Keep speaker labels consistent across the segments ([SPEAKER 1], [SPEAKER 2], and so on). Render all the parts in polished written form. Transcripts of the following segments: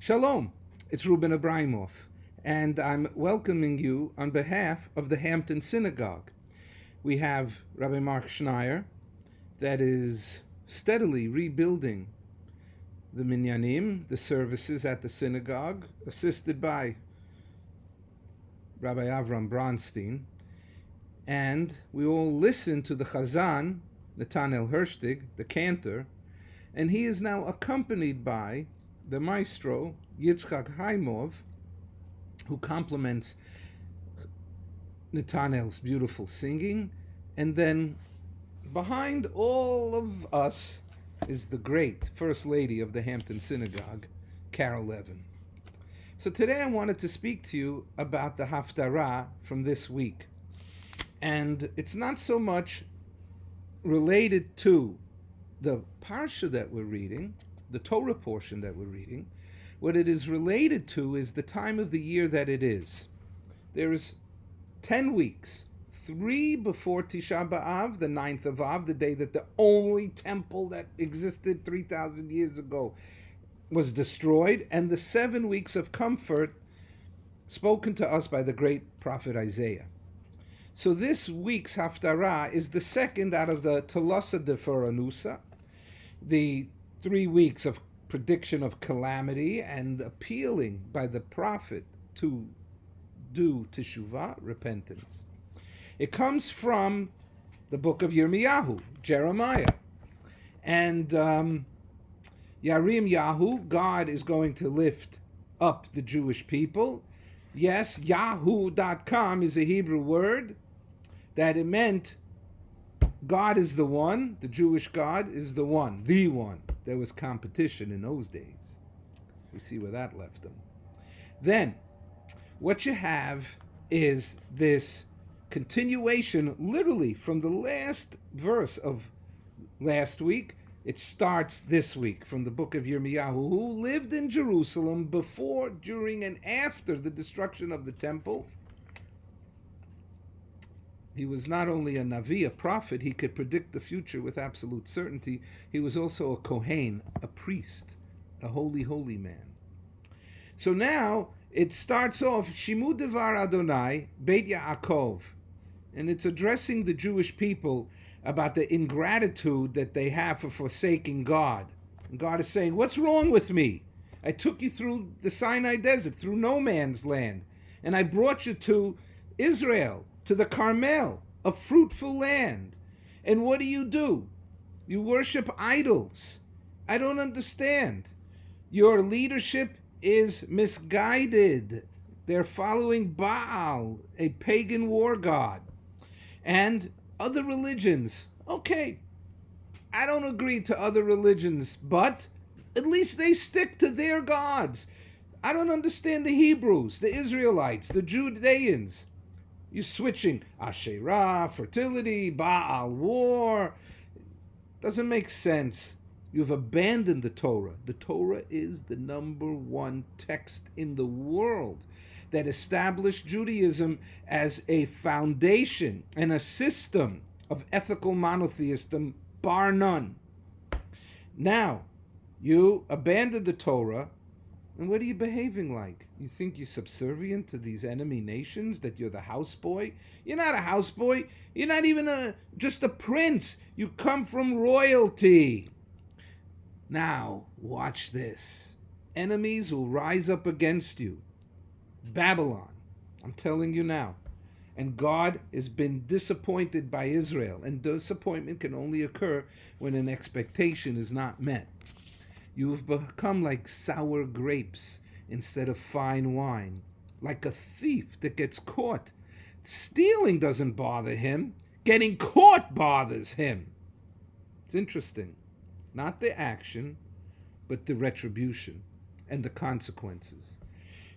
[SPEAKER 1] Shalom, it's Ruben Abramov, and I'm welcoming you on behalf of the Hampton Synagogue. We have Rabbi Mark Schneier that is steadily rebuilding the minyanim, the services at the synagogue, assisted by Rabbi Avram Bronstein, and we all listen to the Chazan, Nathanael Herstig, the cantor, and he is now accompanied by the maestro, Yitzchak Haimov, who complements Nathanael's beautiful singing. And then behind all of us is the great First Lady of the Hampton Synagogue, Carol Levin. So today I wanted to speak to you about the Haftarah from this week. And it's not so much related to the parsha that we're reading, the Torah portion that we're reading. What it is related to is the time of the year that it is. There is 10 weeks, 3 before Tisha B'Av, the 9th of Av, the day that the only temple that existed 3,000 years ago was destroyed, and the 7 weeks of comfort spoken to us by the great prophet Isaiah. So this week's Haftarah is the second out of the Telosa de Foranusa, the 3 weeks of prediction of calamity and appealing by the prophet to do teshuvah, repentance. It comes from the book of Yirmiyahu, Jeremiah. And Yarim Yahu, God is going to lift up the Jewish people. Yes, Yahoo.com is a Hebrew word that it meant God is the one, the Jewish God is the one. There was competition in those days. We see where that left them. Then, what you have is this continuation, literally from the last verse of last week. It starts this week from the book of Yirmiyahu, who lived in Jerusalem before, during, and after the destruction of the temple. He was not only a Navi, a prophet, he could predict the future with absolute certainty. He was also a Kohen, a priest, a holy man. So now it starts off, Shimu Devar Adonai, Beit Yaakov, and it's addressing the Jewish people about the ingratitude that they have for forsaking God. And God is saying, what's wrong with me? I took you through the Sinai desert, through no man's land, and I brought you to Israel, to the Carmel, a fruitful land. And what do? You worship idols. I don't understand. Your leadership is misguided. They're following Baal, a pagan war god. And other religions. Okay, I don't agree to other religions, but at least they stick to their gods. I don't understand the Hebrews, the Israelites, the Judeans. You're switching Asherah, fertility, Baal, war. Doesn't make sense. You've abandoned the Torah. The Torah is the number one text in the world that established Judaism as a foundation and a system of ethical monotheism, bar none. Now, you abandoned the Torah, and what are you behaving like? You think you're subservient to these enemy nations, that you're the houseboy? You're not a houseboy. You're not even just a prince. You come from royalty. Now, watch this. Enemies will rise up against you. Babylon, I'm telling you now. And God has been disappointed by Israel. And disappointment can only occur when an expectation is not met. You've become like sour grapes instead of fine wine, like a thief that gets caught. Stealing doesn't bother him. Getting caught bothers him. It's interesting. Not the action, but the retribution and the consequences.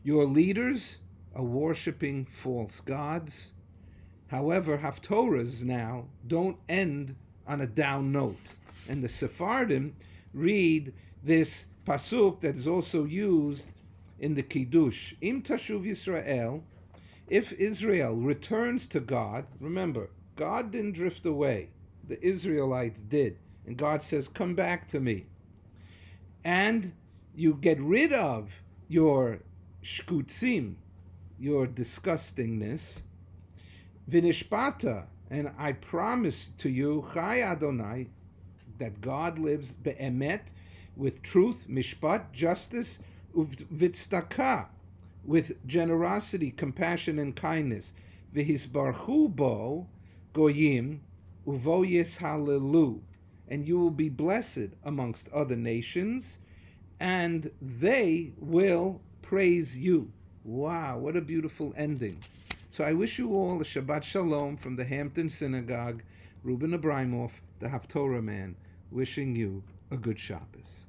[SPEAKER 1] Your leaders are worshiping false gods. However, Haftorahs now don't end on a down note. And the Sephardim read this pasuk that is also used in the Kiddush. Im Tashuv Yisrael, if Israel returns to God, remember, God didn't drift away. The Israelites did. And God says, come back to me. And you get rid of your shkutzim, your disgustingness, v'nishpata, and I promise to you, Chai Adonai, that God lives be'emet, with truth, mishpat, justice, v'tzedakah, with generosity, compassion, and kindness. V'hisbarchu bo goyim uvo yishalelu, and you will be blessed amongst other nations, and they will praise you. Wow, what a beautiful ending. So I wish you all a Shabbat Shalom from the Hampton Synagogue. Reuben Abramov, the Haftorahman, wishing you a good Shabbos.